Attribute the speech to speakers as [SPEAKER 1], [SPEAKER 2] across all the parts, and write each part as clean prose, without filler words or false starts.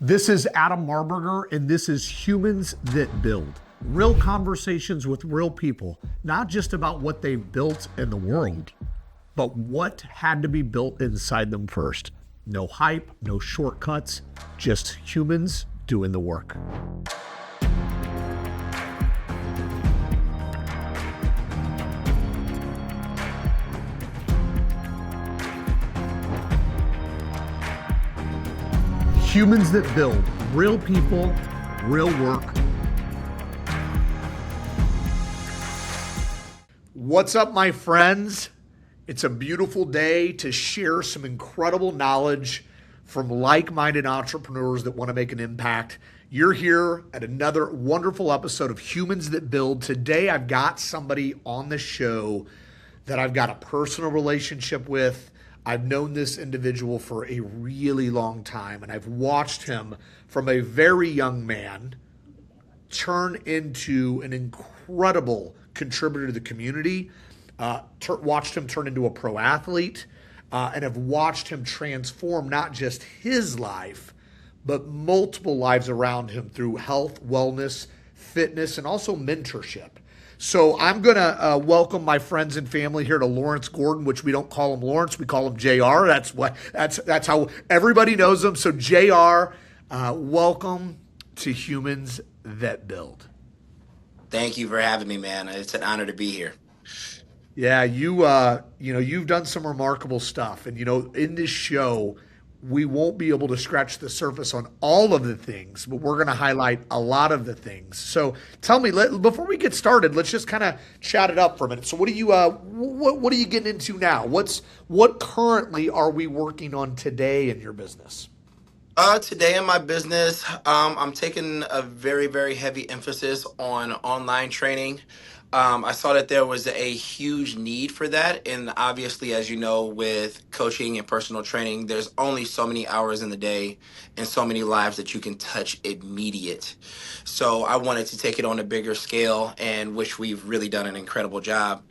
[SPEAKER 1] This is Adam Marburger, and this is Humans That Build. Real conversations with real people, not just about what they've built in the world, but what had to be built inside them first. No hype, no shortcuts, just humans doing the work. Humans That Build, real people, real work. What's up, my friends? It's a beautiful day to share some incredible knowledge from like-minded entrepreneurs that want to make an impact. You're here at another wonderful episode of Humans That Build. Today, I've got somebody on the show that I've got a personal relationship with. I've known this individual for a really long time, and I've watched him from a very young man turn into an incredible contributor to the community, watched him turn into a pro athlete, and have watched him transform not just his life, but multiple lives around him through health, wellness, fitness, and also mentorship. So I'm going to welcome my friends and family here to Lawrence Gordon, which we don't call him Lawrence, we call him JR. That's how everybody knows him. So JR, welcome to Humans That Build.
[SPEAKER 2] Thank you for having me, man. It's an honor to be here.
[SPEAKER 1] Yeah, you've done some remarkable stuff, and in this show, we won't be able to scratch the surface on all of the things, but we're going to highlight a lot of the things. So tell me, before we get started, let's just kind of chat it up for a minute. So what are you getting into now? What currently are we working on today in your business?
[SPEAKER 2] Today in my business, I'm taking a very, very heavy emphasis on online training. I saw that there was a huge need for that. And obviously, as you know, with coaching and personal training, there's only so many hours in the day and so many lives that you can touch immediate. So I wanted to take it on a bigger scale, and which we've really done an incredible job.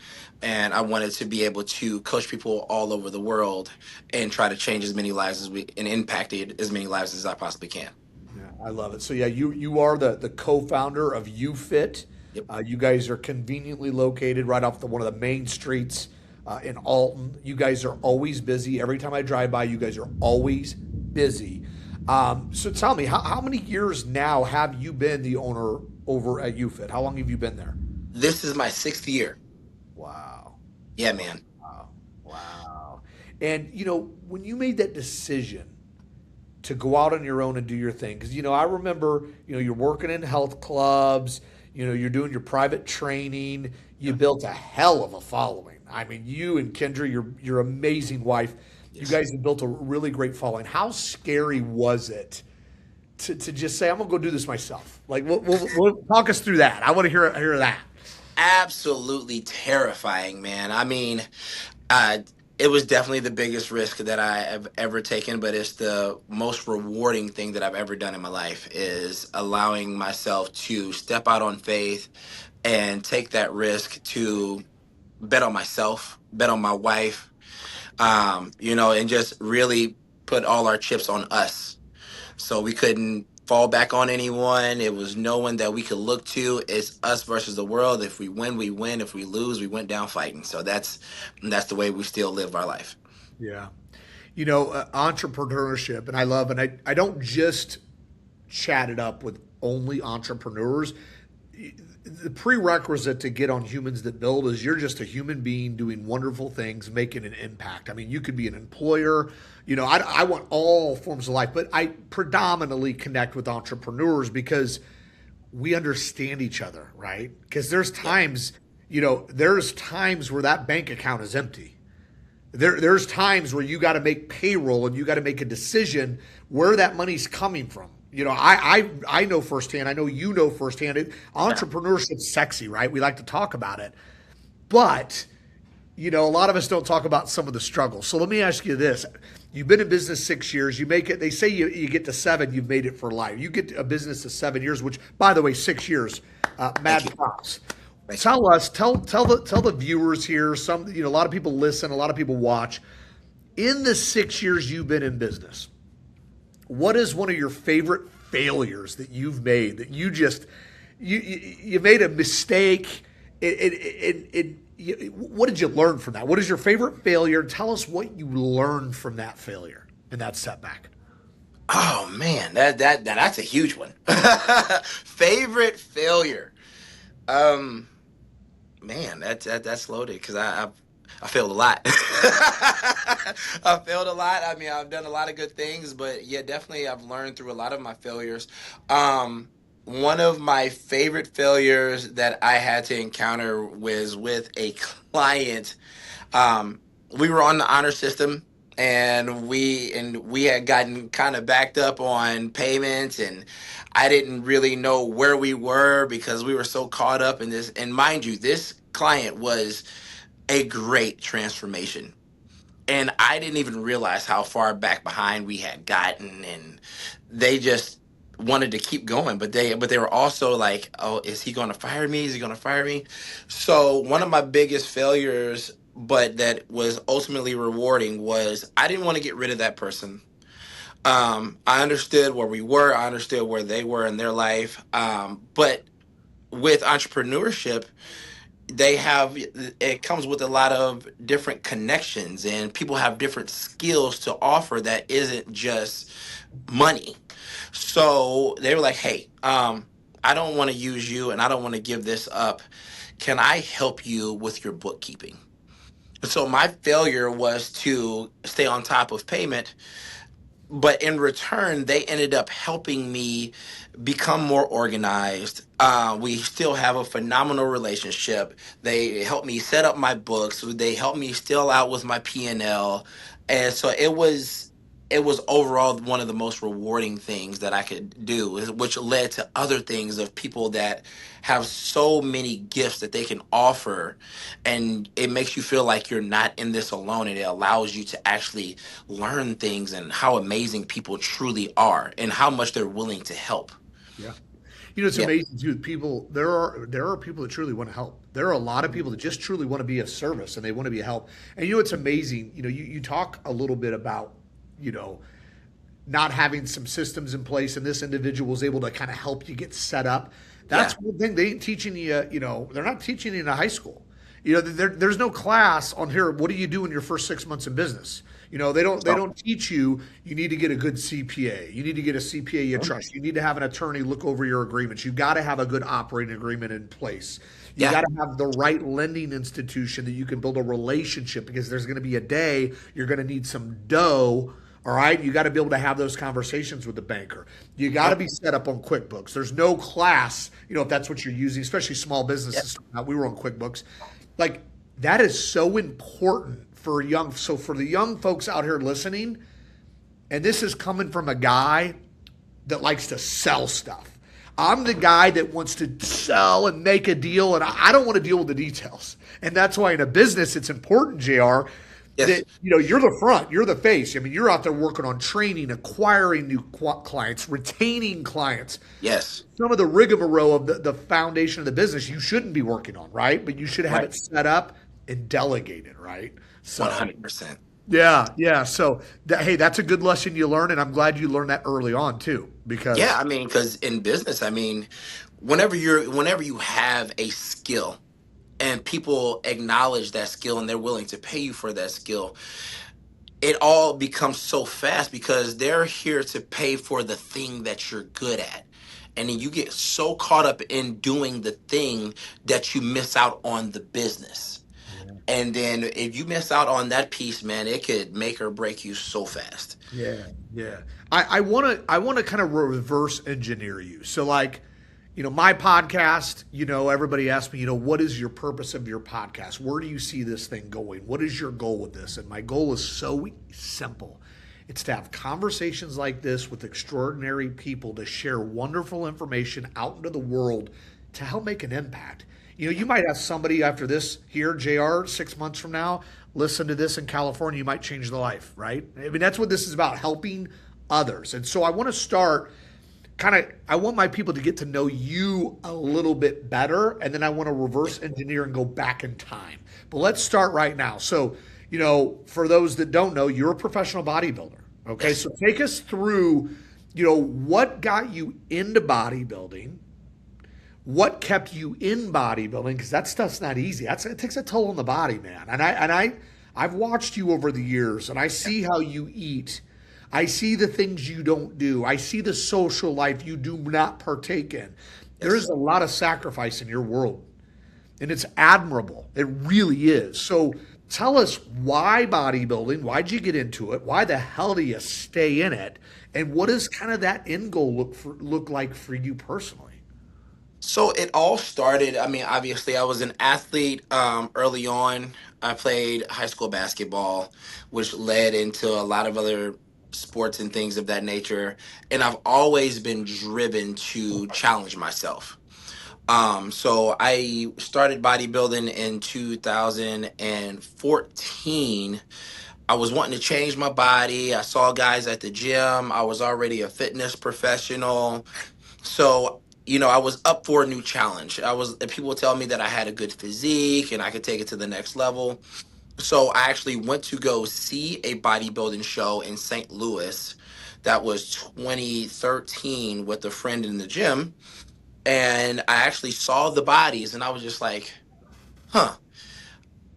[SPEAKER 2] And I wanted to be able to coach people all over the world and try to change as many lives and impact as many lives as I possibly can.
[SPEAKER 1] Yeah, I love it. So yeah, you are the co-founder of UFit.
[SPEAKER 2] Yep.
[SPEAKER 1] You guys are conveniently located right off one of the main streets in Alton. You guys are always busy. Every time I drive by, you guys are always busy. So tell me, how many years now have you been the owner over at UFit? How long have you been there?
[SPEAKER 2] This is my 6th year.
[SPEAKER 1] Wow.
[SPEAKER 2] Yeah, man.
[SPEAKER 1] Wow. And, when you made that decision to go out on your own and do your thing, because, I remember, you're working in health clubs, you're doing your private training, you built a hell of a following. I mean, you and Kendra, your amazing wife,
[SPEAKER 2] Yes.
[SPEAKER 1] You guys have built a really great following. How scary was it to just say, I'm going to go do this myself? Like, we'll talk us through that. I want to hear that.
[SPEAKER 2] Absolutely terrifying, man. I mean, it was definitely the biggest risk that I have ever taken, but it's the most rewarding thing that I've ever done in my life, is allowing myself to step out on faith and take that risk to bet on myself, bet on my wife, and just really put all our chips on us. So we couldn't fall back on anyone. It was no one that we could look to. It's us versus the world. If we win, we win. If we lose, we went down fighting. So that's the way we still live our life.
[SPEAKER 1] Yeah. Entrepreneurship, and I don't just chat it up with only entrepreneurs. The prerequisite to get on Humans That Build is you're just a human being doing wonderful things, making an impact. I mean, you could be an employer. I want all forms of life, but I predominantly connect with entrepreneurs because we understand each other, right? Because there's times, there's times where that bank account is empty. There's times where you got to make payroll and you got to make a decision where that money's coming from. I know firsthand. I know you know firsthand. Entrepreneurship's sexy, right? We like to talk about it. But, a lot of us don't talk about some of the struggles. So let me ask you this. You've been in business 6 years. You make it. They say you get to 7, you've made it for life. You get a business to 7 years, which, by the way, 6 years, mad props. Tell the viewers here, a lot of people listen, a lot of people watch. In the 6 years you've been in business, what is one of your favorite failures that you've made that you made a mistake? What did you learn from that? What is your favorite failure? Tell us what you learned from that failure and that setback.
[SPEAKER 2] Oh man, that's a huge one. Favorite failure. Um, Man, that's loaded because I failed a lot. I failed a lot. I mean, I've done a lot of good things, but yeah, definitely I've learned through a lot of my failures. Um, One of my favorite failures that I had to encounter was with a client. We were on the honor system, and we had gotten kind of backed up on payments, and I didn't really know where we were because we were so caught up in this. And mind you, this client was a great transformation, and I didn't even realize how far back behind we had gotten, and they just wanted to keep going, but they were also like, oh, is he going to fire me, is he going to fire me? So one of my biggest failures, but that was ultimately rewarding, was I didn't want to get rid of that person. I understood where we were, I understood where they were in their life, but with entrepreneurship, they have it comes with a lot of different connections, and people have different skills to offer that isn't just money. So they were like, hey, I don't want to use you, and I don't want to give this up. Can I help you with your bookkeeping? So my failure was to stay on top of payment, but in return, they ended up helping me become more organized. We still have a phenomenal relationship. They helped me set up my books. They helped me still out with my P&L, and so it was overall one of the most rewarding things that I could do, which led to other things of people that have so many gifts that they can offer, and it makes you feel like you're not in this alone, and it allows you to actually learn things and how amazing people truly are and how much they're willing to help.
[SPEAKER 1] Yeah. It's
[SPEAKER 2] Yeah.
[SPEAKER 1] amazing too. People, there are people that truly want to help. There are a lot of people that just truly want to be of service and they want to be a help. And it's amazing. You talk a little bit about, you know, not having some systems in place, and this individual was able to kind of help you get set up. That's
[SPEAKER 2] Yeah.
[SPEAKER 1] one thing they ain't teaching you. They're not teaching you in a high school. There's no class on here. What do you do in your first 6 months in business? They don't teach you. You need to get a good CPA. You need to get a CPA you trust. You need to have an attorney look over your agreements. You've got to have a good operating agreement in place. You
[SPEAKER 2] Yeah.
[SPEAKER 1] got to have the right lending institution that you can build a relationship, because there's going to be a day you're going to need some dough. All right, you got to be able to have those conversations with the banker. You got to
[SPEAKER 2] Yep.
[SPEAKER 1] be set up on QuickBooks. There's no class, if that's what you're using, especially small
[SPEAKER 2] Yep.
[SPEAKER 1] businesses. We were on QuickBooks. Like, that is so important for young. So for the young folks out here listening, and this is coming from a guy that likes to sell stuff. I'm the guy that wants to sell and make a deal, and I don't want to deal with the details. And that's why in a business, it's important, JR,
[SPEAKER 2] Yes.
[SPEAKER 1] that you're the front, you're the face. I mean, you're out there working on training, acquiring new clients, retaining clients.
[SPEAKER 2] Yes.
[SPEAKER 1] Some of the rigmarole of the foundation of the business you shouldn't be working on, right? But you should have
[SPEAKER 2] Right.
[SPEAKER 1] it set up and delegated, right? So
[SPEAKER 2] 100%.
[SPEAKER 1] yeah, yeah. So hey, that's a good lesson you learned, and I'm glad you learned that early on too,
[SPEAKER 2] Yeah,
[SPEAKER 1] because
[SPEAKER 2] I mean, because in business, I mean, whenever you have a skill and people acknowledge that skill and they're willing to pay you for that skill, it all becomes so fast because they're here to pay for the thing that you're good at. And then you get so caught up in doing the thing that you miss out on the business. And then if you miss out on that piece, man, it could make or break you so fast.
[SPEAKER 1] yeah, yeah. I want to kind of reverse engineer you. So like, my podcast, everybody asks me, what is your purpose of your podcast? Where do you see this thing going? What is your goal with this? And my goal is so simple. It's to have conversations like this with extraordinary people to share wonderful information out into the world to help make an impact. You might have somebody after this here, JR, 6 months from now, listen to this in California, you might change their life, right? I mean, that's what this is about, helping others. And so I want to start I want my people to get to know you a little bit better, and then I want to reverse engineer and go back in time. But let's start right now. So, for those that don't know, you're a professional bodybuilder. Okay,
[SPEAKER 2] Yes.
[SPEAKER 1] so take us through what got you into bodybuilding? What kept you in bodybuilding? Because that stuff's not easy. It takes a toll on the body, man. I've watched you over the years, and I see how you eat. I see the things you don't do. I see the social life you do not partake in. There
[SPEAKER 2] Yes.
[SPEAKER 1] is a lot of sacrifice in your world, and it's admirable. It really is. So tell us why bodybuilding? Why'd you get into it? Why the hell do you stay in it? And what does kind of that end goal look like for you personally?
[SPEAKER 2] So it all started. I mean, obviously, I was an athlete early on. I played high school basketball, which led into a lot of other sports and things of that nature. And I've always been driven to challenge myself. So I started bodybuilding in 2014. I was wanting to change my body. I saw guys at the gym. I was already a fitness professional. So, I was up for a new challenge. And people tell me that I had a good physique and I could take it to the next level. So I actually went to go see a bodybuilding show in St. Louis. That was 2013 with a friend in the gym. And I actually saw the bodies and I was just like, huh,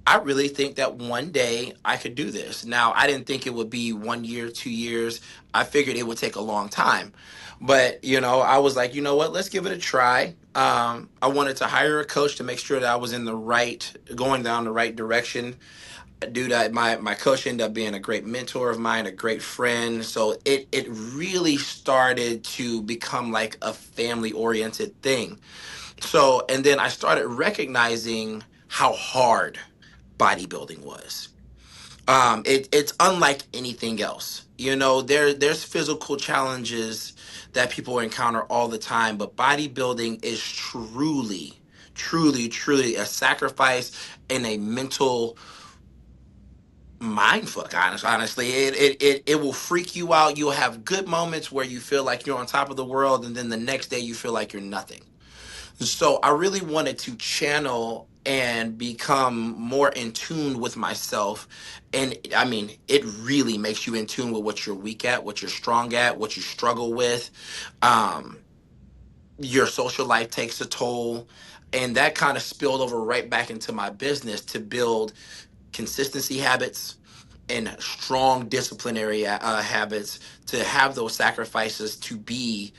[SPEAKER 2] I really think that one day I could do this. Now, I didn't think it would be 1 year, 2 years. I figured it would take a long time. But, I was like, you know what? Let's give it a try. I wanted to hire a coach to make sure that I was going down the right direction. Dude, my coach ended up being a great mentor of mine, a great friend. So it really started to become like a family oriented thing. So, and then I started recognizing how hard bodybuilding was. It's unlike anything else. There's physical challenges that people encounter all the time, but bodybuilding is truly, truly, truly a sacrifice and a mental mind fuck. Honestly, it will freak you out. You'll have good moments where you feel like you're on top of the world, and then the next day you feel like you're nothing. So I really wanted to channel and become more in tune with myself. And I mean, it really makes you in tune with what you're weak at, what you're strong at, what you struggle with. Um, your social life takes a toll. And that kind of spilled over right back into my business to build consistency habits and strong disciplinary habits to have those sacrifices to be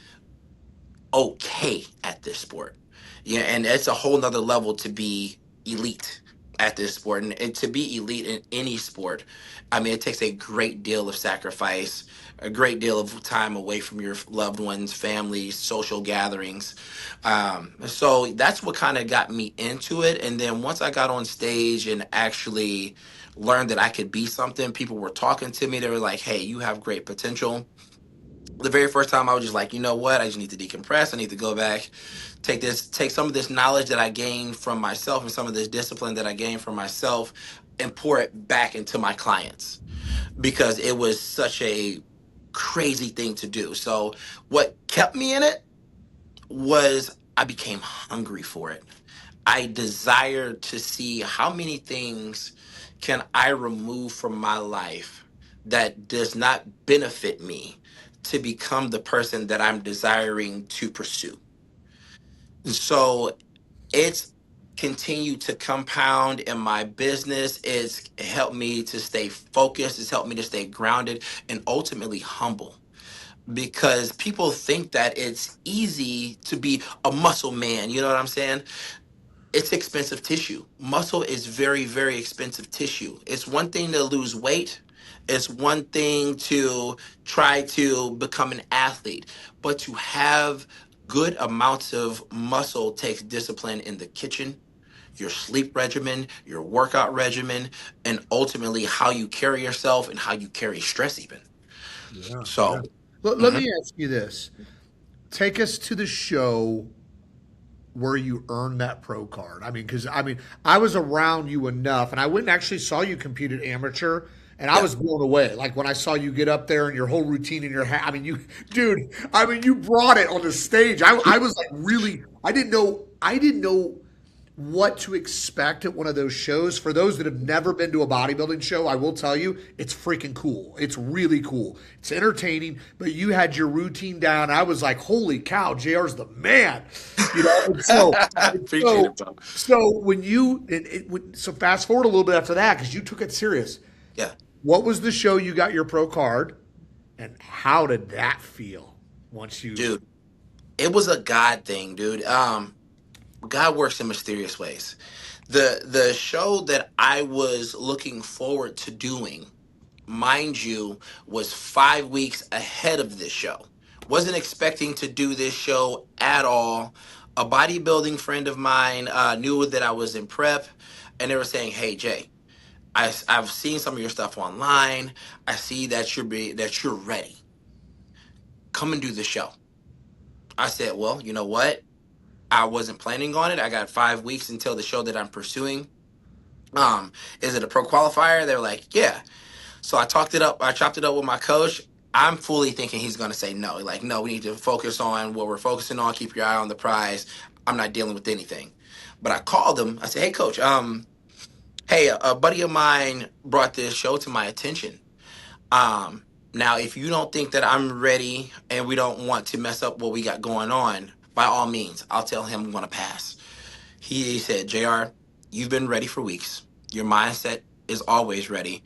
[SPEAKER 2] okay at this sport. Yeah, and it's a whole nother level to be elite at this sport. And to be elite in any sport, I mean, it takes a great deal of sacrifice, a great deal of time away from your loved ones, family, social gatherings. So that's what kind of got me into it. And then once I got on stage and actually learned that I could be something, people were talking to me. They were like, hey, you have great potential. The very first time I was just like, you know what? I just need to decompress. I need to go back, take some of this knowledge that I gained from myself and some of this discipline that I gained from myself and pour it back into my clients because it was such a crazy thing to do. So what kept me in it was I became hungry for it. I desired to see how many things can I remove from my life that does not benefit me to become the person that I'm desiring to pursue. So it's continued to compound in my business. It's helped me to stay focused. It's helped me to stay grounded and ultimately humble because people think that it's easy to be a muscle man. You know what I'm saying? It's expensive tissue. Muscle is very, very expensive tissue. It's one thing to lose weight. It's one thing to try to become an athlete, but to have good amounts of muscle takes discipline in the kitchen, your sleep regimen, your workout regimen, and ultimately how you carry yourself and how you carry stress even.
[SPEAKER 1] Yeah, yeah.
[SPEAKER 2] So,
[SPEAKER 1] Let
[SPEAKER 2] mhm.
[SPEAKER 1] me ask you this. Take us to the show where you earned that pro card. I was around you enough, and I went and actually saw you compete at amateur, and I
[SPEAKER 2] Yeah.
[SPEAKER 1] was blown away. Like when I saw you get up there and your whole routine in your hat. Dude. You brought it on the stage. I was like, really. I didn't know. what to expect at one of those shows. For those that have never been to a bodybuilding show, I will tell you, it's freaking cool. It's really cool. It's entertaining, but you had your routine down. I was like, holy cow, JR's the man. You know, and
[SPEAKER 2] Appreciate
[SPEAKER 1] so,
[SPEAKER 2] it, bro.
[SPEAKER 1] so when you, so fast forward a little bit after that, because you took it serious.
[SPEAKER 2] Yeah,
[SPEAKER 1] What was the show you got your pro card, and how did that feel once you?
[SPEAKER 2] dude, it was a God thing, dude. God works in mysterious ways. The show that I was looking forward to doing, mind you, was 5 weeks ahead of this show. Wasn't expecting to do this show at all. A bodybuilding friend of mine knew that I was in prep, and they were saying, "Hey, Jay, I've seen some of your stuff online. I see that that you're ready. Come and do the show." I said, "Well, you know what? I wasn't planning on it. I got 5 weeks until the show that I'm pursuing. Is it a pro qualifier?" They're like, "Yeah." So I talked it up. I chopped it up with my coach. I'm fully thinking he's going to say no. Like, no, we need to focus on what we're focusing on. Keep your eye on the prize. I'm not dealing with anything. But I called him. I said, "Hey, coach. Hey, a buddy of mine brought this show to my attention. Now, if you don't think that I'm ready and we don't want to mess up what we got going on, by all means, I'll tell him we want to pass." He said, "JR, you've been ready for weeks. Your mindset is always ready.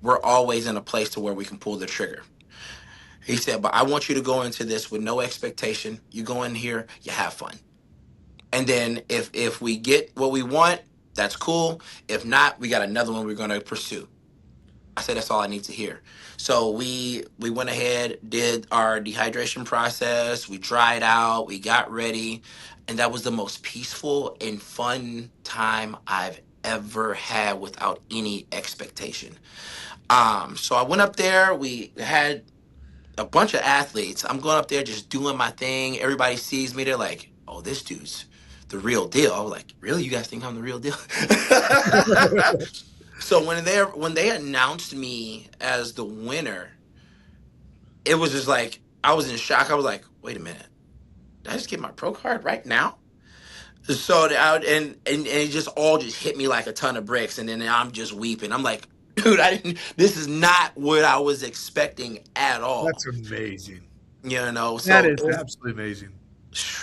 [SPEAKER 2] We're always in a place to where we can pull the trigger." He said, "But I want you to go into this with no expectation. You go in here, you have fun. And then if we get what we want, that's cool. If not, we got another one we're going to pursue." I said, "That's all I need to hear." So we went ahead, did our dehydration process, we dried out, we got ready, and that was the most peaceful and fun time I've ever had without any expectation. So I went up there, we had a bunch of athletes. I'm going up there just doing my thing. Everybody sees me, they're like, "Oh, this dude's the real deal." I was like, "Really? You guys think I'm the real deal?" So when they announced me as the winner, it was just like I was in shock. I was like, "Wait a minute, did I just get my pro card right now?" So and it just all just hit me like a ton of bricks, and then I'm just weeping. I'm like, "Dude, I didn't. This is not what I was expecting at all."
[SPEAKER 1] That's amazing. That
[SPEAKER 2] So
[SPEAKER 1] is absolutely amazing.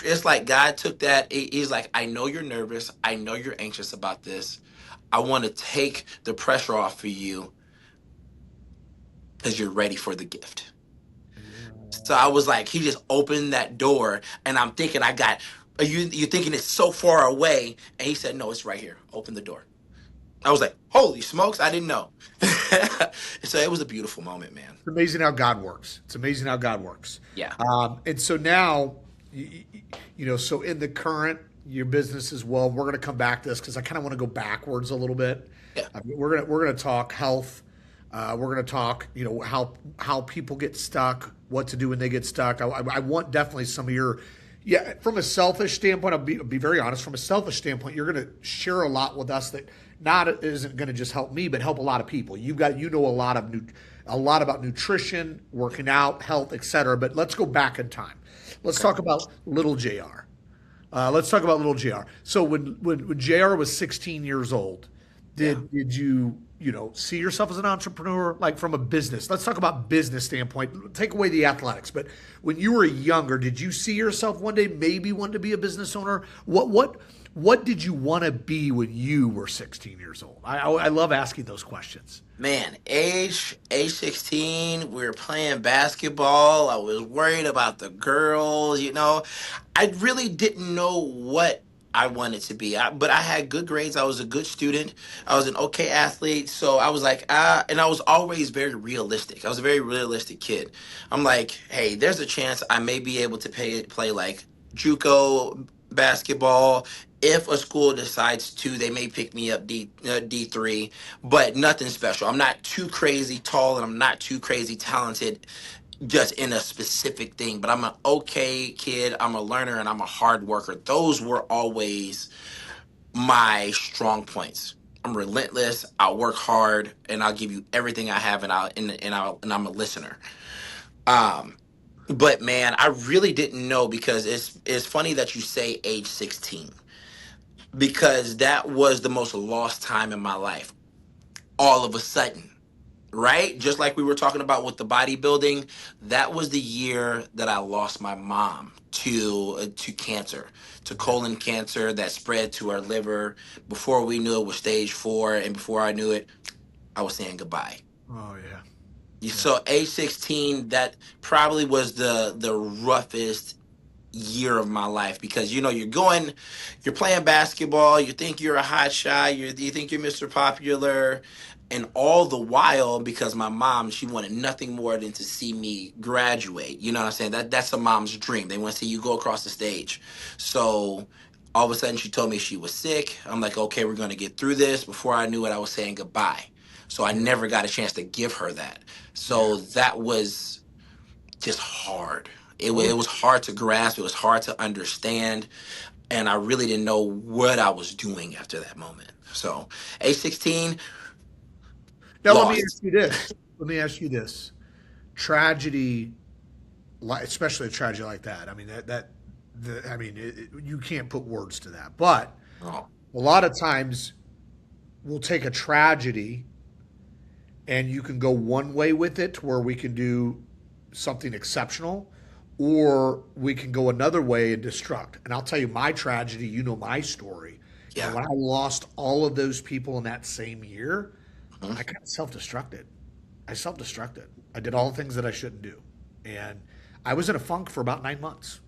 [SPEAKER 2] it's like God took that. He's like, "I know you're nervous. I know you're anxious about this. I want to take the pressure off for you because you're ready for the gift." So I was like, he just opened that door, and I'm thinking, you're thinking it's so far away, and he said, "No, it's right here. Open the door." I was like, "Holy smokes, I didn't know." So it was a beautiful moment, man.
[SPEAKER 1] It's amazing how God works. It's amazing how God works.
[SPEAKER 2] Yeah.
[SPEAKER 1] And so now, so in the current your business as well, we're going to come back to this because I kind of want to go backwards a little bit.
[SPEAKER 2] Yeah.
[SPEAKER 1] We're gonna talk health. We're going to talk, how people get stuck, what to do when they get stuck. I want definitely some of your, yeah, from a selfish standpoint. I'll be very honest. From a selfish standpoint, you're going to share a lot with us that not isn't going to just help me, but help a lot of people. You know a lot about nutrition, working out, health, etc. But let's go back in time. Let's talk about little Jr. Let's talk about little Jr. So when Jr. was 16 years old, did you see yourself as an entrepreneur, like from a business? Let's talk about business standpoint. Take away the athletics, but when you were younger, did you see yourself one day maybe wanting to be a business owner? What did you want to be when you were 16 years old? I love asking those questions.
[SPEAKER 2] Man, age 16, we were playing basketball. I was worried about the girls, I really didn't know what I wanted to be. But I had good grades. I was a good student. I was an okay athlete. So I was like, and I was always very realistic. I was a very realistic kid. I'm like, hey, there's a chance I may be able to play like JUCO basketball. If a school decides to, they may pick me up D3, but nothing special. I'm not too crazy tall and I'm not too crazy talented just in a specific thing, but I'm an okay kid. I'm a learner and I'm a hard worker. Those were always my strong points. I'm relentless. I'll work hard and I'll give you everything I have, and I'm a listener. Um, but man, I really didn't know, because it's funny that you say age 16. because that was the most lost time in my life. All of a sudden, right? Just like we were talking about with the bodybuilding, that was the year that I lost my mom to cancer, to
[SPEAKER 1] Yeah.
[SPEAKER 2] colon cancer that spread to her liver. Before we knew it was stage 4, and before I knew it, I was saying goodbye.
[SPEAKER 1] Oh yeah. Yeah.
[SPEAKER 2] So age 16, that probably was the roughest year of my life, because you're playing basketball, you think you're a hot shot, you think you're Mr. Popular, and all the while, because my mom, she wanted nothing more than to see me graduate. You know what I'm saying? That's a mom's dream. They want to see you go across the stage. So all of a sudden she told me she was sick. I'm like, okay, we're going to get through this. Before I knew it, I was saying goodbye. So I
[SPEAKER 1] Yeah.
[SPEAKER 2] never got a chance to give her that.
[SPEAKER 1] Yeah.
[SPEAKER 2] So that was just hard.
[SPEAKER 1] Oh,
[SPEAKER 2] It was hard to grasp. It was hard to understand. And I really didn't know what I was doing after that moment. So, age 16,
[SPEAKER 1] now let me ask
[SPEAKER 2] lost.
[SPEAKER 1] you this. Let me ask you this. Tragedy, especially a tragedy like that. I mean I mean, you can't put words to that. But
[SPEAKER 2] Oh,
[SPEAKER 1] a lot of times we'll take a tragedy and you can go one way with it to where we can do something exceptional, or we can go another way and destruct. And I'll tell you my tragedy, you know my story. And
[SPEAKER 2] yeah.
[SPEAKER 1] when I lost all of those people in that same year,
[SPEAKER 2] Mhm.
[SPEAKER 1] I kind of self-destructed. I self-destructed. I did all the things that I shouldn't do. And I was in a funk for about 9 months.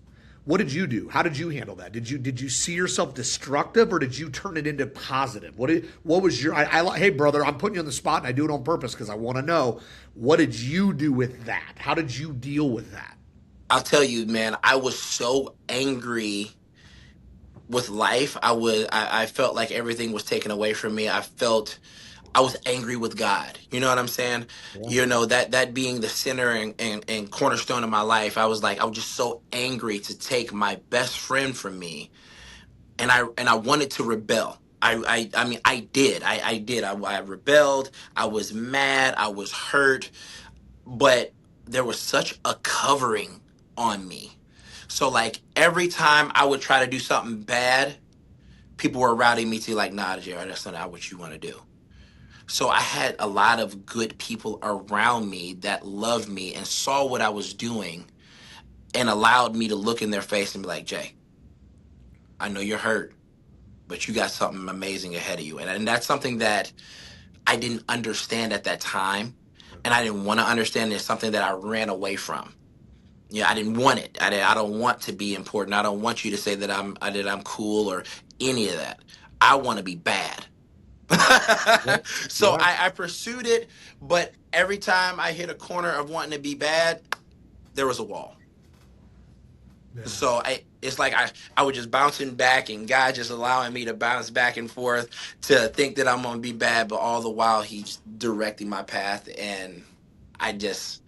[SPEAKER 1] What did you do? How did you handle that? Did you see yourself destructive, or did you turn it into positive? What was your hey brother, I'm putting you on the spot and I do it on purpose because I want to know, what did you do with that? How did you deal with that?
[SPEAKER 2] I'll tell you, man, I was so angry with life. I felt like everything was taken away from me. I was angry with God. You know what I'm saying?
[SPEAKER 1] Yeah.
[SPEAKER 2] That being the center and cornerstone of my life, I was just so angry to take my best friend from me, and I wanted to rebel. I mean, I did. I did. I rebelled. I was mad. I was hurt, but there was such a covering on me. So like every time I would try to do something bad, people were routing me to like, nah, Jared, that's not what you want to do. So I had a lot of good people around me that loved me and saw what I was doing and allowed me to look in their face and be like, Jay, I know you're hurt, but you got something amazing ahead of you. And that's something that I didn't understand at that time. And I didn't want to understand. It's something that I ran away from. Yeah, I didn't want it. I don't want to be important. I don't want you to say that I'm cool or any of that. I want to be bad.
[SPEAKER 1] Yeah.
[SPEAKER 2] So
[SPEAKER 1] Yeah.
[SPEAKER 2] I pursued it, but every time I hit a corner of wanting to be bad, there was a wall.
[SPEAKER 1] Yeah.
[SPEAKER 2] So it's like I was just bouncing back, and God just allowing me to bounce back and forth to think that I'm gonna be bad, but all the while He's directing my path, and I just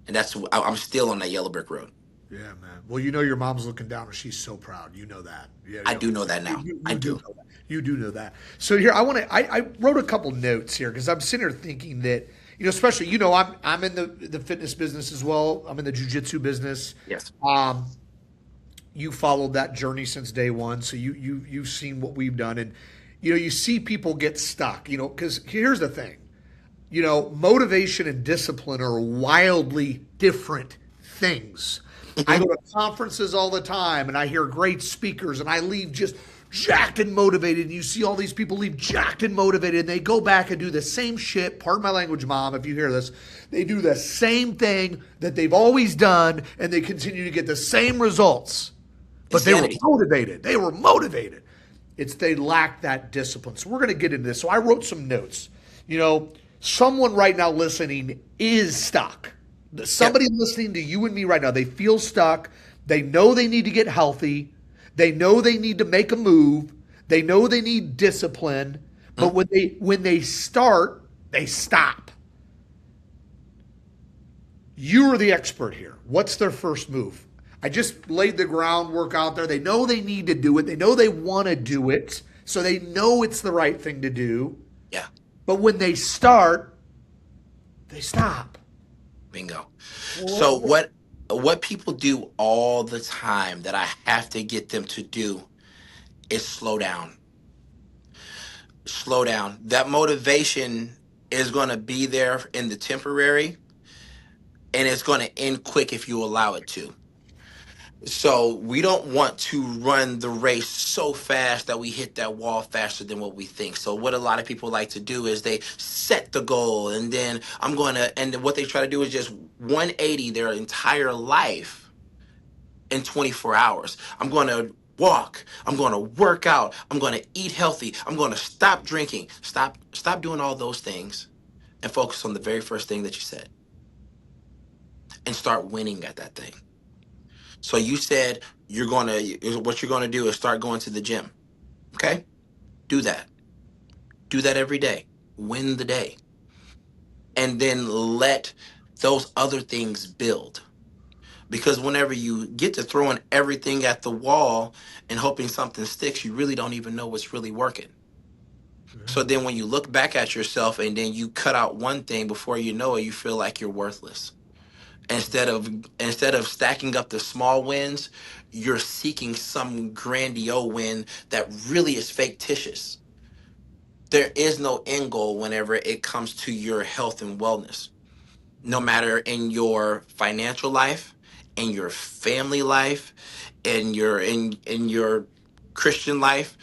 [SPEAKER 2] and that's I'm still on that yellow brick road.
[SPEAKER 1] Yeah, man. Well, you know your mom's looking down and she's so proud. You know that. Yeah,
[SPEAKER 2] I
[SPEAKER 1] yeah.
[SPEAKER 2] do know that
[SPEAKER 1] You,
[SPEAKER 2] now.
[SPEAKER 1] you,
[SPEAKER 2] I
[SPEAKER 1] you do
[SPEAKER 2] do.
[SPEAKER 1] know that. You do know that. So here, I wrote a couple notes here because I'm sitting here thinking that, especially, I'm in the fitness business as well. I'm in the jujitsu business.
[SPEAKER 2] Yes.
[SPEAKER 1] Um, you followed that journey since day one, so you've seen what we've done, and you see people get stuck. Because here's the thing, motivation and discipline are wildly different things. I go to conferences all the time and I hear great speakers and I leave just jacked and motivated. And you see all these people leave jacked and motivated and they go back and do the same shit. Pardon my language, mom, if you hear this. They do the same thing that they've always done and they continue to get the same results. But they were
[SPEAKER 2] Insanity.
[SPEAKER 1] motivated. They were motivated. It's they lack that discipline. So we're going to get into this. So I wrote some notes. Someone right now listening is stuck.
[SPEAKER 2] Yep.
[SPEAKER 1] Somebody listening to you and me right now, they feel stuck. They know they need to get healthy. They know they need to make a move. They know they need discipline. But
[SPEAKER 2] Mm.
[SPEAKER 1] when they start, they stop. You are the expert here. What's their first move? I just laid the groundwork out there. They know they need to do it. They know they want to do it. So they know it's the right thing to do.
[SPEAKER 2] Yeah.
[SPEAKER 1] But when they start, they stop.
[SPEAKER 2] Bingo. So
[SPEAKER 1] Well,
[SPEAKER 2] what people do all the time that I have to get them to do is slow down. slow down. That motivation is going to be there in the temporary, and it's going to end quick if you allow it to. So we don't want to run the race so fast that we hit that wall faster than what we think. So what a lot of people like to do is they set the goal, and then and what they try to do is just 180 their entire life in 24 hours. I'm going to walk. I'm going to work out. I'm going to eat healthy. I'm going to stop drinking. Stop doing all those things and focus on the very first thing that you said and start winning at that thing. So you said what you're going to do is start going to the gym. Okay? Do that. Do that every day. Win the day. And then let those other things build. Because whenever you get to throwing everything at the wall and hoping something sticks, you really don't even know what's really working. So then when you look back at yourself and then you cut out one thing, before you know it, you feel like you're worthless. Instead of stacking up the small wins, you're seeking some grandiose win that really is fictitious. There is no end goal whenever it comes to your health and wellness. No matter in your financial life, in your family life, in your Christian life,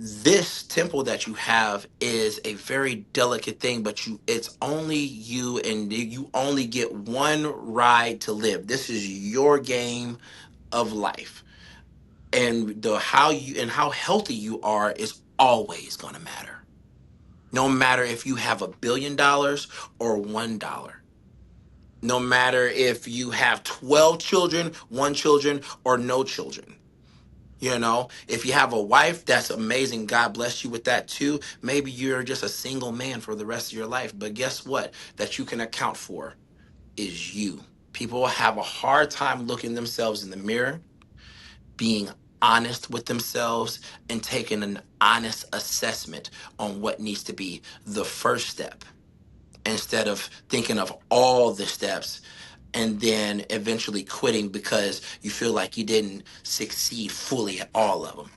[SPEAKER 2] this temple that you have is a very delicate thing, but it's only you, and you only get one ride to live. This is your game of life. And how healthy you are is always going to matter. No matter if you have $1 billion or $1. No matter if you have 12 children, one children, or no children. If you have a wife, that's amazing. God bless you with that too. Maybe you're just a single man for the rest of your life. But guess what? That you can account for is you. People have a hard time looking themselves in the mirror, being honest with themselves, and taking an honest assessment on what needs to be the first step, instead of thinking of all the steps and then eventually quitting because you feel like you didn't succeed fully at all of them.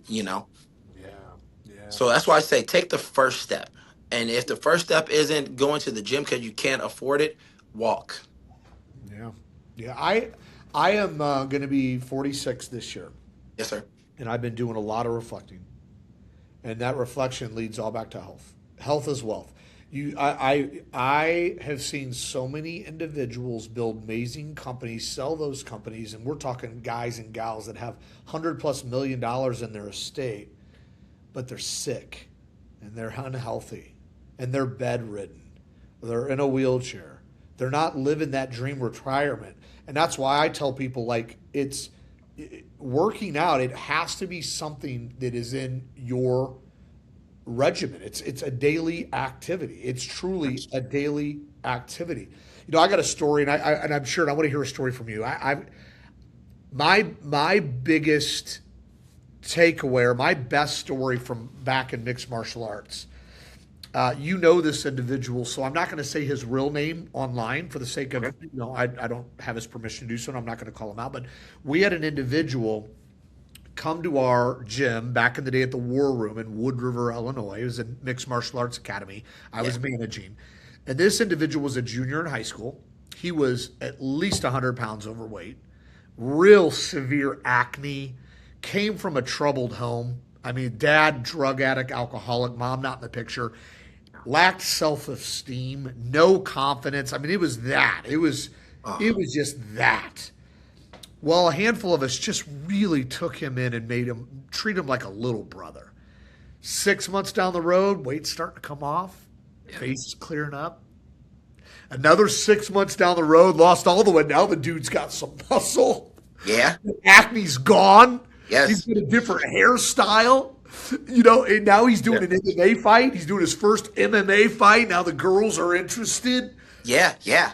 [SPEAKER 1] Yeah, yeah,
[SPEAKER 2] So that's why I say take the first step. And if the first step isn't going to the gym because you can't afford it, walk.
[SPEAKER 1] yeah, yeah. I am going to be 46 this year,
[SPEAKER 2] Yes, sir.
[SPEAKER 1] and I've been doing a lot of reflecting, and that reflection leads all back to health. Health is wealth. I have seen so many individuals build amazing companies, sell those companies, and we're talking guys and gals that have $100+ million in their estate, but they're sick, and they're unhealthy, and they're bedridden, they're in a wheelchair, they're not living that dream retirement, and that's why I tell people like working out. It has to be something that is in your regimen. It's a daily activity. It's truly a daily activity. I got a story, and I'm sure, and I want to hear a story from you. My biggest takeaway, or my best story from back in mixed martial arts. This individual, so I'm not going to say his real name online for the sake of, I don't have his permission to do so, and I'm not going to call him out. But we had an individual come to our gym back in the day at the War Room in Wood River, Illinois. It was a mixed martial arts academy I was managing. And this individual was a junior in high school. He was at least 100 pounds overweight, real severe acne, came from a troubled home. I mean, dad, drug addict, alcoholic, mom not in the picture, lacked self-esteem, no confidence. I mean, it was that. It was just that. Well, a handful of us just really took him in and treat him like a little brother. 6 months down the road, weight's starting to come off, face is clearing up. Another 6 months down the road, lost all the way. Now the dude's got some muscle.
[SPEAKER 2] Yeah.
[SPEAKER 1] Acne's gone.
[SPEAKER 2] Yes.
[SPEAKER 1] He's got a different hairstyle. And now he's doing an MMA fight. He's doing his first MMA fight. Now the girls are interested.
[SPEAKER 2] Yeah. Yeah.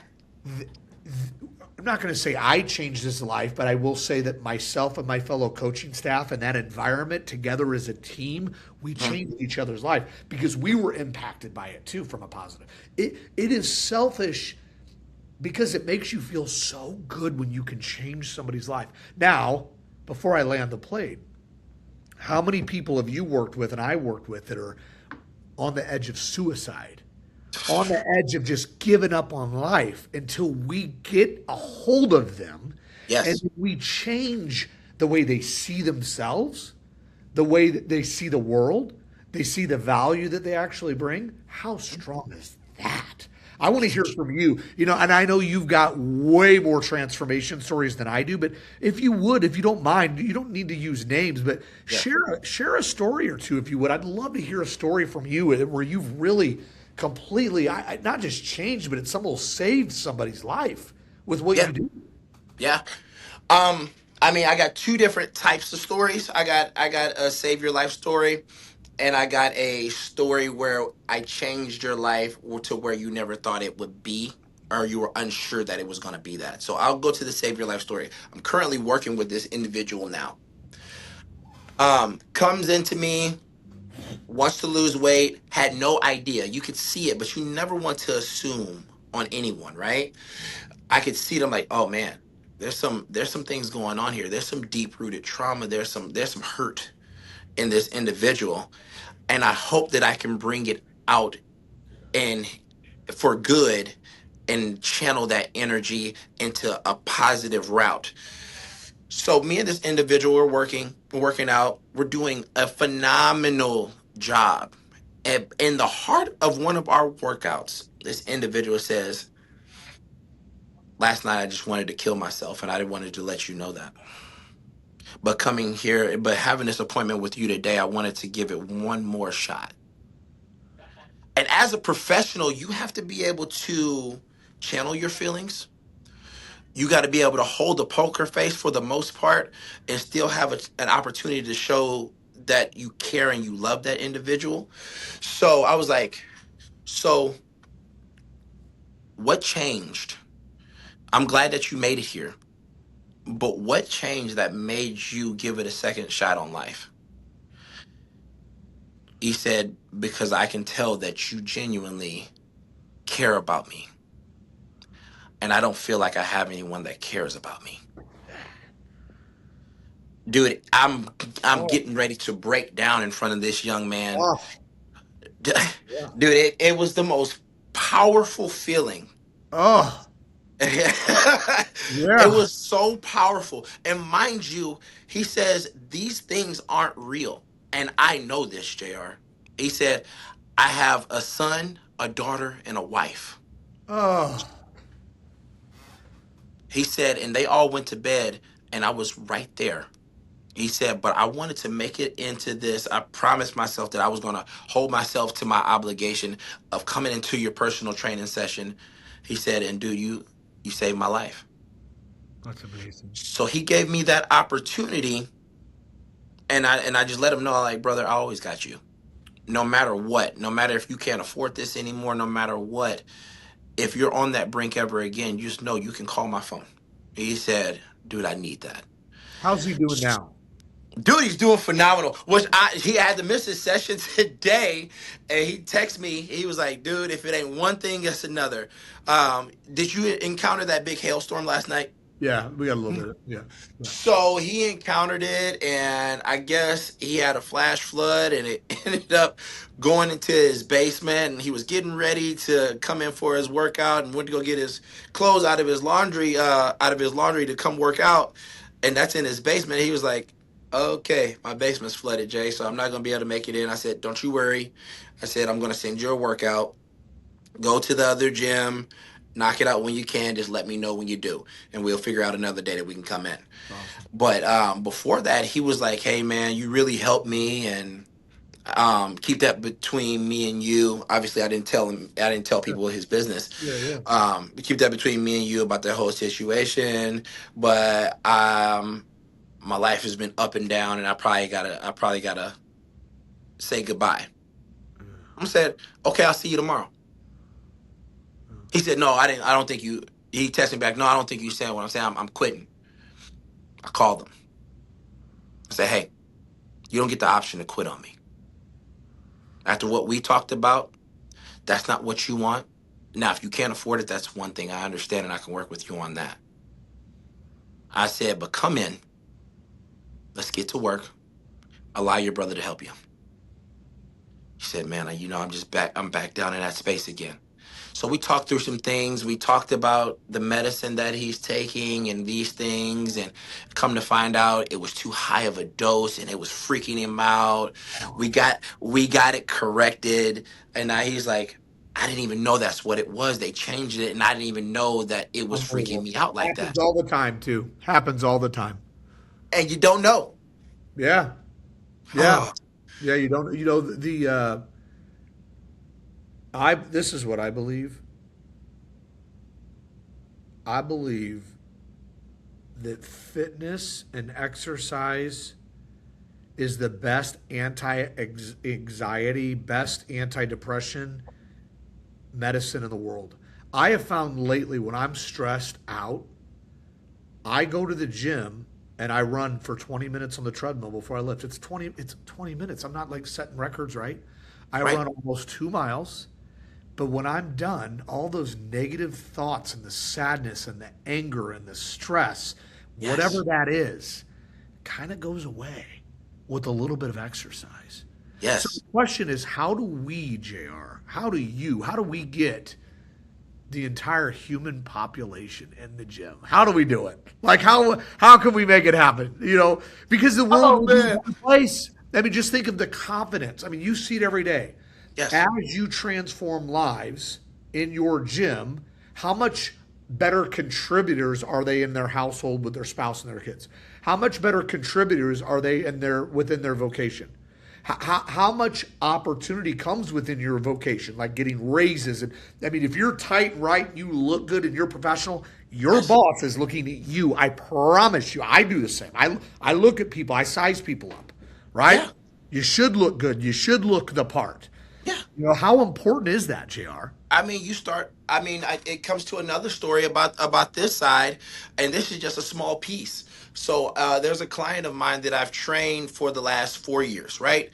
[SPEAKER 1] I'm not going to say I changed his life, but I will say that myself and my fellow coaching staff and that environment together as a team, we changed each other's life because we were impacted by it too from a positive. It is selfish because it makes you feel so good when you can change somebody's life. Now, before I land the plane, How many people have you worked with and I worked with that are on the edge of suicide, on the edge of just giving up on life until we get a hold of them and
[SPEAKER 2] Yes.
[SPEAKER 1] we change the way they see themselves, the way that they see the world, they see the value that they actually bring. How strong is that? I want to hear from you, and I know you've got way more transformation stories than I do, but if you would, if you don't mind, you don't need to use names, but
[SPEAKER 2] Yeah.
[SPEAKER 1] share a story or two if you would. I'd love to hear a story from you where you've really completely, not just changed, but it's almost saved somebody's life with what
[SPEAKER 2] Yeah.
[SPEAKER 1] you do.
[SPEAKER 2] Yeah. Um, I mean, I got two different types of stories. I got a save your life story, and I got a story where I changed your life to where you never thought it would be, or you were unsure that it was going to be that. So I'll go to the save your life story. I'm currently working with this individual now. Comes into me, wants to lose weight, had no idea. You could see it, but you never want to assume on anyone, right? I could see them like, oh man, there's some things going on here. There's some deep rooted trauma. There's some hurt in this individual, and I hope that I can bring it out and for good and channel that energy into a positive route. So me and this individual are working out. We're doing a phenomenal job. And in the heart of one of our workouts, this individual says, last night I just wanted to kill myself and I wanted to let you know that. But having this appointment with you today, I wanted to give it one more shot. And as a professional, you have to be able to channel your feelings. You got to be able to hold a poker face for the most part and still have an opportunity to show that you care and you love that individual. So I was like, so what changed? I'm glad that you made it here, but what changed that made you give it a second shot on life? He said, because I can tell that you genuinely care about me. And I don't feel like I have anyone that cares about me. Dude, I'm
[SPEAKER 1] Oh,
[SPEAKER 2] getting ready to break down in front of this young man.
[SPEAKER 1] wow.
[SPEAKER 2] Dude,
[SPEAKER 1] Yeah.
[SPEAKER 2] it was the most powerful feeling.
[SPEAKER 1] Oh,
[SPEAKER 2] It
[SPEAKER 1] yeah.
[SPEAKER 2] was so powerful. And mind you, he says these things aren't real. And I know this, JR. He said, I have a son, a daughter, and a wife.
[SPEAKER 1] Oh,
[SPEAKER 2] He said, and they all went to bed, and I was right there. He said, but I wanted to make it into this. I promised myself that I was going to hold myself to my obligation of coming into your personal training session. He said, and dude, you saved my life.
[SPEAKER 1] that's amazing.
[SPEAKER 2] So he gave me that opportunity, and I just let him know, like, brother, I always got you. No matter what, no matter if you can't afford this anymore, no matter what, if you're on that brink ever again, you just know you can call my phone. He said, dude, I need that.
[SPEAKER 1] How's he doing now?
[SPEAKER 2] Dude, he's doing phenomenal. He had to miss his session today, and he texted me. He was like, "Dude, if it ain't one thing, it's another." Did you encounter that big hailstorm last night?
[SPEAKER 1] Yeah, we got a little bit. Yeah. Yeah.
[SPEAKER 2] So he encountered it, and I guess he had a flash flood, and it ended up going into his basement. And he was getting ready to come in for his workout, and went to go get his clothes out of his laundry to come work out, and that's in his basement. He was like, "Okay, my basement's flooded, Jay, so I'm not gonna be able to make it in." I said, "Don't you worry." I said, "I'm gonna send you a workout. Go to the other gym." Knock it out when you can. Just let me know when you do, and we'll figure out another day that we can come in.
[SPEAKER 1] Awesome.
[SPEAKER 2] But before that, he was like, "Hey, man, you really helped me, and keep that between me and you." Obviously, I didn't tell him. I didn't tell
[SPEAKER 1] Yeah.
[SPEAKER 2] people his business.
[SPEAKER 1] Yeah. Yeah.
[SPEAKER 2] Keep that between me and you about the whole situation. But my life has been up and down, and I probably gotta say goodbye. I said, "Okay, I'll see you tomorrow." He said, "No, I didn't. I don't think you." He texted me back, "No, I don't think you said what I'm saying. I'm quitting." I called him. I said, "Hey, you don't get the option to quit on me. After what we talked about, that's not what you want. Now, if you can't afford it, that's one thing. I understand and I can work with you on that." I said, "But come in. Let's get to work. Allow your brother to help you. He said, man, I'm just back. I'm back down in that space again. So we talked through some things. We talked about the medicine that he's taking and these things, and come to find out it was too high of a dose and it was freaking him out. We got it corrected, and now he's like, I didn't even know that's what it was. They changed it, and I didn't even know that it was freaking
[SPEAKER 1] Unbelievable.
[SPEAKER 2] me out like
[SPEAKER 1] Happens
[SPEAKER 2] that.
[SPEAKER 1] all the time too. Happens all the time.
[SPEAKER 2] And you don't know.
[SPEAKER 1] Yeah. Yeah. Yeah. You don't, this is what I believe. I believe that fitness and exercise is the best anti anxiety, best anti depression medicine in the world. I have found lately when I'm stressed out, I go to the gym and I run for 20 minutes on the treadmill before I lift. It's 20 minutes. I'm not like setting records, right? I
[SPEAKER 2] Right?
[SPEAKER 1] run almost 2 miles. But when I'm done, all those negative thoughts and the sadness and the anger and the stress, whatever
[SPEAKER 2] Yes.
[SPEAKER 1] that is, kind of goes away with a little bit of exercise. So the
[SPEAKER 2] Yes.
[SPEAKER 1] question is, how do we, JR, how do we get the entire human population in the gym? How do we do it? Like how can we make it happen? Because the world
[SPEAKER 2] Oh
[SPEAKER 1] will be a
[SPEAKER 2] man.
[SPEAKER 1] better place. I mean, just think of the confidence. I mean, you see it every day. As
[SPEAKER 2] Yes.
[SPEAKER 1] you transform lives in your gym, how much better contributors are they in their household with their spouse and their kids? How much better contributors are they within their vocation? How much opportunity comes within your vocation, like getting raises? And I mean, if you're tight and right, you look good and you're professional, your
[SPEAKER 2] Yes.
[SPEAKER 1] boss is looking at you. I promise you, I do the same. I look at people, I size people up, right?
[SPEAKER 2] Yeah.
[SPEAKER 1] You should look good. You should look the part.
[SPEAKER 2] Yeah.
[SPEAKER 1] How important is that, JR?
[SPEAKER 2] I mean, you start. I mean, it comes to another story about this side, and this is just a small piece. So there's a client of mine that I've trained for the last 4 years, right?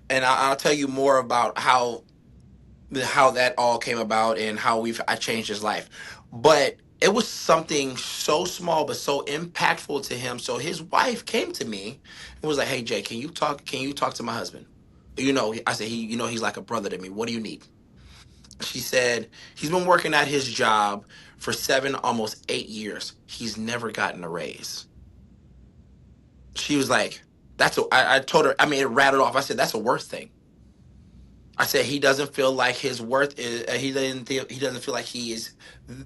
[SPEAKER 2] And I'll tell you more about how that all came about and how I changed his life. But it was something so small but so impactful to him. So his wife came to me and was like, "Hey Jay, can you talk? Can you talk to my husband? I said he's like a brother to me. What do you need?" She said he's been working at his job for 7, almost 8 years. He's never gotten a raise. She was like, I told her, I mean, it rattled off. I said, that's a worth thing. I said, he doesn't feel like his worth is, he doesn't feel like he is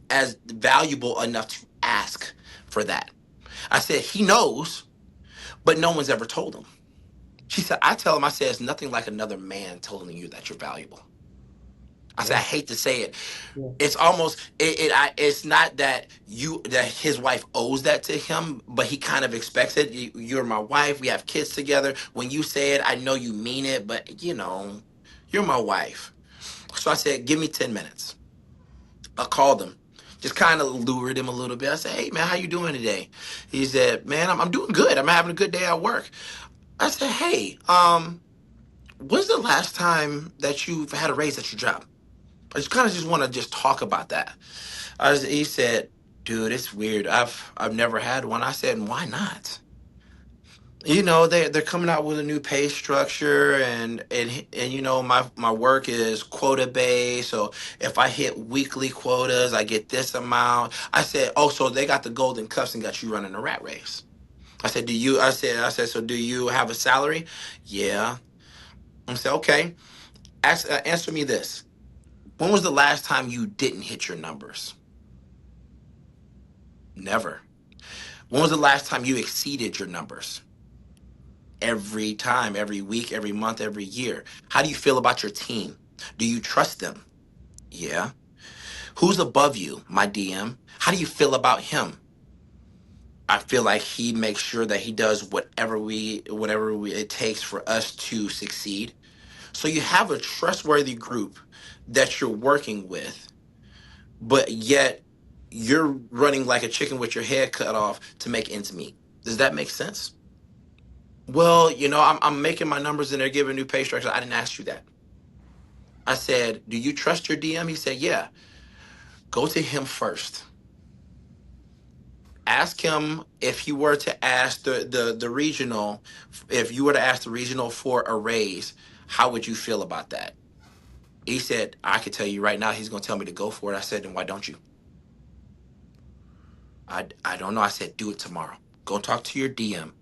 [SPEAKER 2] as valuable enough to ask for that. I said, he knows, but no one's ever told him. She said, I tell him, I said, it's nothing like another man telling you that you're valuable. I said, I
[SPEAKER 1] Yeah.
[SPEAKER 2] hate to say it,
[SPEAKER 1] Yeah.
[SPEAKER 2] it's almost it's not that his wife owes that to him, but he kind of expects it. You're my wife, we have kids together. When you say it, I know you mean it, but you're my wife. So I said, give me 10 minutes. I called him, just kind of lured him a little bit. I said, hey man, how you doing today? He said, man, I'm doing good. I'm having a good day at work. I said, hey, when's the last time that you've had a raise at your job? I just kind of just want to just talk about that. He said, "Dude, it's weird. I've never had one." I said, "Why not?" They're coming out with a new pay structure, and my work is quota based. So if I hit weekly quotas, I get this amount. I said, "Oh, so they got the golden cuffs and got you running a rat race." I said, "Do you?" I said, "So do you have a salary?" Yeah. I said, "Okay. Answer me this. When was the last time you didn't hit your numbers?" Never. When was the last time you exceeded your numbers? Every time, every week, every month, every year. How do you feel about your team? Do you trust them? Yeah. Who's above you? My DM. How do you feel about him? I feel like he makes sure that he does it takes for us to succeed. So you have a trustworthy group that you're working with, but yet you're running like a chicken with your head cut off to make ends meet. Does that make sense? Well, I'm making my numbers and they're giving new pay structure. I didn't ask you that. I said, do you trust your DM? He said, yeah. Go to him first. Ask him if he were to ask the regional, if you were to ask the regional for a raise, how would you feel about that? He said, I could tell you right now, he's going to tell me to go for it. I said, then why don't you? I don't know. I said, do it tomorrow. Go talk to your DM.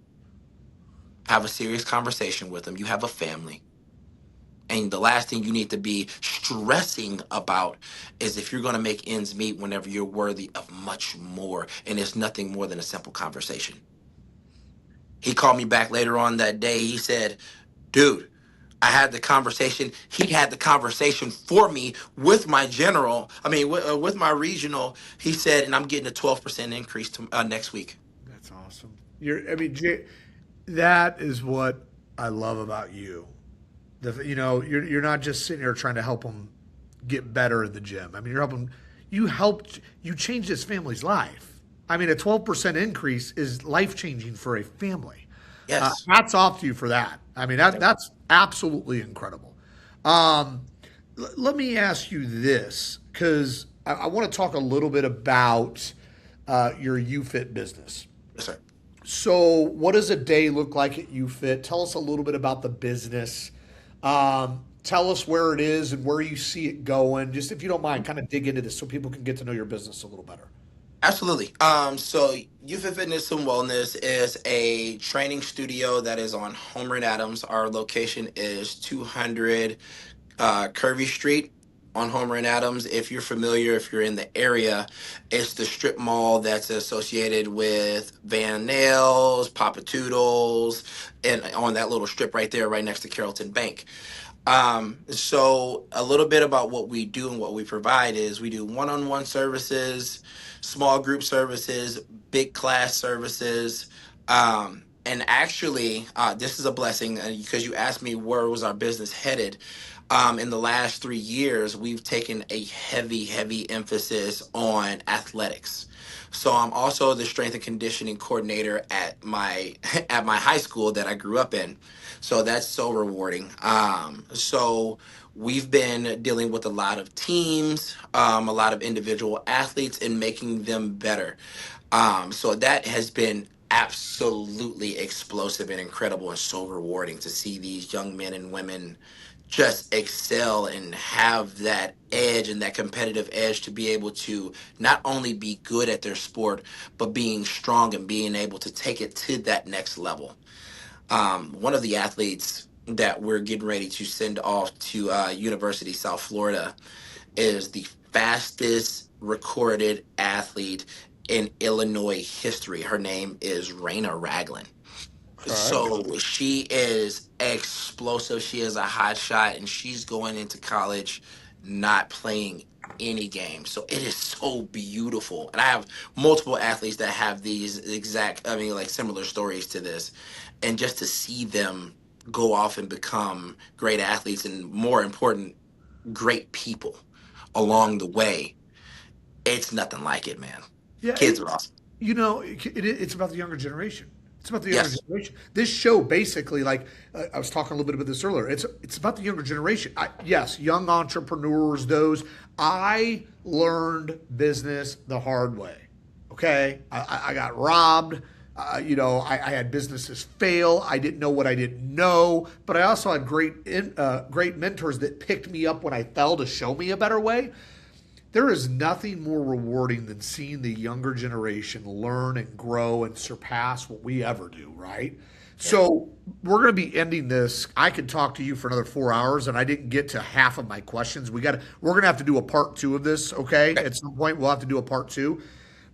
[SPEAKER 2] Have a serious conversation with him. You have a family. And the last thing you need to be stressing about is if you're going to make ends meet whenever you're worthy of much more. And it's nothing more than a simple conversation. He called me back later on that day. He said, dude, I had the conversation. He had the conversation for me with my general. I mean, with my regional. He said, and I'm getting a 12% increase next week.
[SPEAKER 1] That's awesome. That is what I love about you. You're not just sitting here trying to help them get better in the gym. I mean, you changed this family's life. I mean, a 12% increase is life changing for a family.
[SPEAKER 2] Yes.
[SPEAKER 1] Hats off to you for that. I mean, that's absolutely incredible. Let me ask you this, because I want to talk a little bit about your UFit business.
[SPEAKER 2] Yes, sir.
[SPEAKER 1] So, what does a day look like at UFit? Tell us a little bit about the business. Tell us where it is and where you see it going. Just if you don't mind, kind of dig into this so people can get to know your business a little better.
[SPEAKER 2] Absolutely. So UFit Fitness and Wellness is a training studio that is on Homer and Adams. Our location is 200 Kirby Street on Homer and Adams. If you're familiar, if you're in the area, it's the strip mall that's associated with Van Nails, Papa Toodles, and on that little strip right there, right next to Carrollton Bank. So a little bit about what we do and what we provide is we do one-on-one services, small group services, big class services. And actually, this is a blessing because you asked me where was our business headed. In the last 3 years, we've taken a heavy emphasis on athletics. So I'm also the strength and conditioning coordinator at my at my high school that I grew up in. So that's so rewarding. So we've been dealing with a lot of teams, a lot of individual athletes, and making them better. So that has been absolutely explosive and incredible and so rewarding to see these young men and women just excel and have that edge and that competitive edge to be able to not only be good at their sport, but being strong and being able to take it to that next level. One of the athletes that we're getting ready to send off to University South Florida is the fastest recorded athlete in Illinois history. Her name is Raina Ragland.
[SPEAKER 1] Okay.
[SPEAKER 2] So she is explosive. She is a hot shot, and she's going into college not playing any games. So it is so beautiful. And I have multiple athletes that have these exact, I mean, like similar stories to this. And just to see them go off and become great athletes and more important, great people along the way, it's nothing like it, man.
[SPEAKER 1] Yeah,
[SPEAKER 2] Kids are awesome.
[SPEAKER 1] it's about the younger generation. It's about the younger
[SPEAKER 2] Yes.
[SPEAKER 1] generation. This show basically, like I was talking a little bit about this earlier. It's about the younger generation. Yes, young entrepreneurs. Those I learned business the hard way. Okay, I got robbed. I had businesses fail. I didn't know what I didn't know, but I also had great mentors that picked me up when I fell to show me a better way. There is nothing more rewarding than seeing the younger generation learn and grow and surpass what we ever do, right?
[SPEAKER 2] Yeah.
[SPEAKER 1] So we're going to be ending this. I could talk to you for another 4 hours, and I didn't get to half of my questions. We're going to have to do a part two of this, okay?
[SPEAKER 2] Okay.
[SPEAKER 1] At some point, we'll have to do a part two.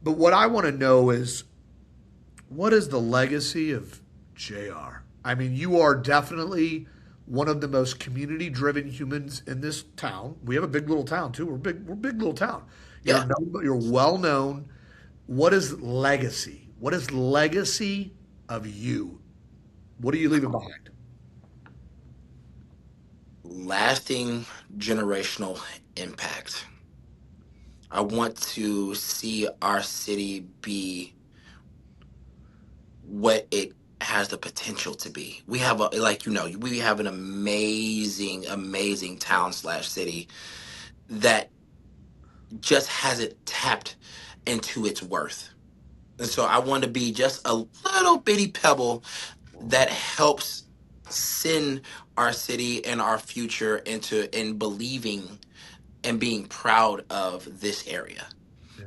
[SPEAKER 1] But what I want to know is, what is the legacy of JR? I mean, you are definitely one of the most community-driven humans in this town. We have a big little town too. We're a big little town.
[SPEAKER 2] Yeah.
[SPEAKER 1] You're well known. What is legacy? What is legacy of you? What are you leaving behind?
[SPEAKER 2] Lasting generational impact. I want to see our city be what it has the potential to be. We have we have an amazing town slash city that just hasn't tapped into its worth. And so I want to be just a little bitty pebble that helps send our city and our future into in believing and being proud of this area.
[SPEAKER 1] Yeah.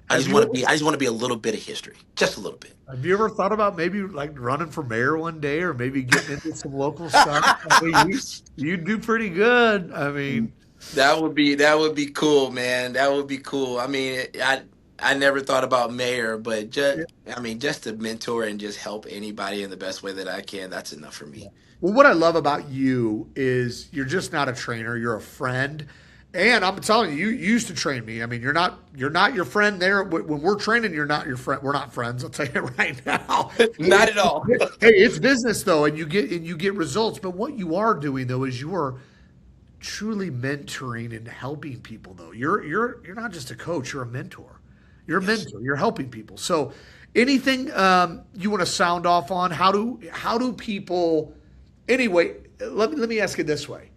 [SPEAKER 2] I
[SPEAKER 1] Have
[SPEAKER 2] just
[SPEAKER 1] you
[SPEAKER 2] want to
[SPEAKER 1] ever,
[SPEAKER 2] be I just want to be a little bit of history. Just a little bit.
[SPEAKER 1] have you ever thought about maybe like running for mayor one day, or maybe getting into some local stuff? I mean, you do pretty good. I mean,
[SPEAKER 2] That would be cool, man. That would be cool. I mean, I never thought about mayor, but just I mean, just to mentor and just help anybody in the best way that I can. That's enough for
[SPEAKER 1] yeah.
[SPEAKER 2] me.
[SPEAKER 1] Well, what I love about you is you're just not a trainer, you're a friend. And I'm telling you, you used to train me. I mean, you're not your friend there. When we're training, you're not your friend. We're not friends. I'll tell you right now.
[SPEAKER 2] Not at all.
[SPEAKER 1] Hey, it's business though, and you get results. But what you are doing though is you are truly mentoring and helping people though. You're not just a coach, you're a mentor. You're a
[SPEAKER 2] Yes.
[SPEAKER 1] mentor. You're helping people. So anything you want to sound off on? How do people anyway, let me ask it this way.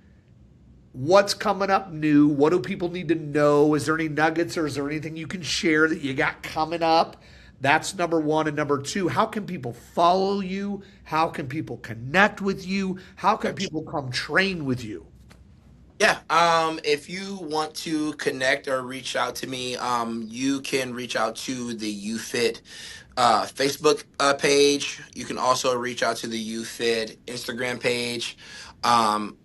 [SPEAKER 1] What's coming up new? What do people need to know? Is there any nuggets or is there anything you can share that you got coming up? That's number one. And number two, how can people follow you? How can people connect with you? How can people come train with you?
[SPEAKER 2] Yeah. If you want to connect or reach out to me, you can reach out to the UFit Facebook page. You can also reach out to the UFit Instagram page.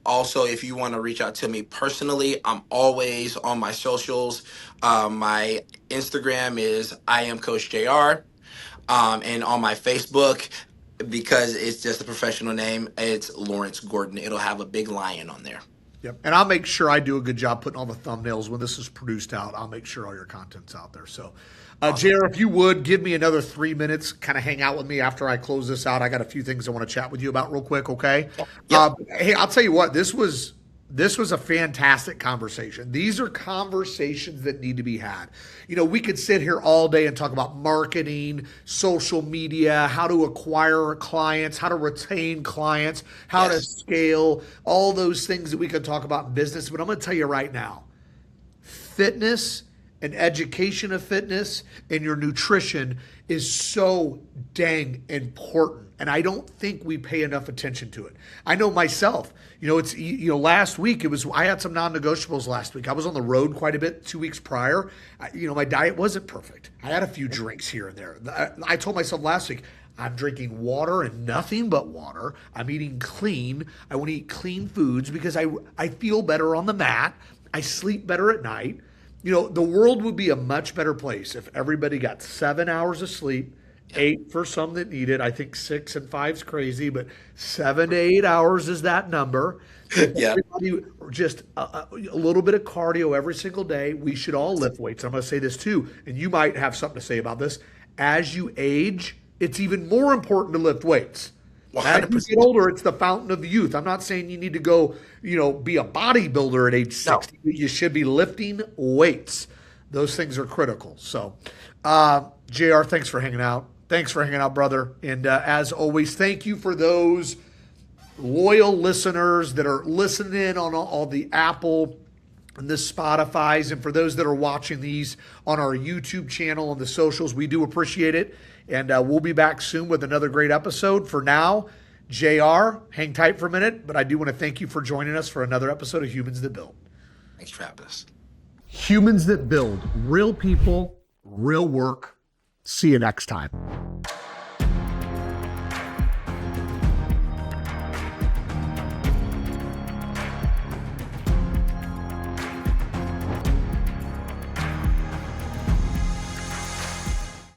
[SPEAKER 2] Also, if you want to reach out to me personally, I'm always on my socials. My Instagram is I am Coach JR. And on my Facebook, because it's just a professional name, it's Lawrence Gordon. It'll have a big lion on there.
[SPEAKER 1] Yep. And I'll make sure I do a good job putting all the thumbnails when this is produced out. I'll make sure all your content's out there. So,
[SPEAKER 2] Awesome.
[SPEAKER 1] JR, if you would give me another 3 minutes, kind of hang out with me after I close this out. I got a few things I want to chat with you about real quick. Okay.
[SPEAKER 2] Yep.
[SPEAKER 1] Hey, I'll tell you what, this was a fantastic conversation. These are conversations that need to be had. We could sit here all day and talk about marketing, social media, how to acquire clients, how to retain clients, how to
[SPEAKER 2] Yes.
[SPEAKER 1] scale, all those things that we could talk about in business. But I'm going to tell you right now, fitness and education of fitness and your nutrition is so dang important. And I don't think we pay enough attention to it. I know myself, last week I had some non-negotiables last week. I was on the road quite a bit 2 weeks prior. My diet wasn't perfect. I had a few drinks here and there. I told myself last week, I'm drinking water and nothing but water. I'm eating clean. I want to eat clean foods because I feel better on the mat. I sleep better at night. The world would be a much better place if everybody got 7 hours of sleep,
[SPEAKER 2] Yep.
[SPEAKER 1] 8 for some that need it. I think 6 and 5's crazy, but 7 to 8 hours is that number. If
[SPEAKER 2] Yeah.
[SPEAKER 1] everybody just a little bit of cardio every single day, we should all lift weights. I'm going to say this too, and you might have something to say about this. As you age, it's even more important to lift weights. As you get
[SPEAKER 2] 100%.
[SPEAKER 1] older, it's the fountain of youth. I'm not saying you need to go, be a bodybuilder at age
[SPEAKER 2] No.
[SPEAKER 1] 60. But you should be lifting weights. Those things are critical. So, JR, thanks for hanging out. Thanks for hanging out, brother. And as always, thank you for those loyal listeners that are listening in on all the Apple and the Spotify's, and for those that are watching these on our YouTube channel and the socials, we do appreciate it. And we'll be back soon with another great episode. For now, JR, hang tight for a minute, but I do want to thank you for joining us for another episode of Humans That Build.
[SPEAKER 2] Thanks for having us.
[SPEAKER 1] Humans That Build, real people, real work. See you next time.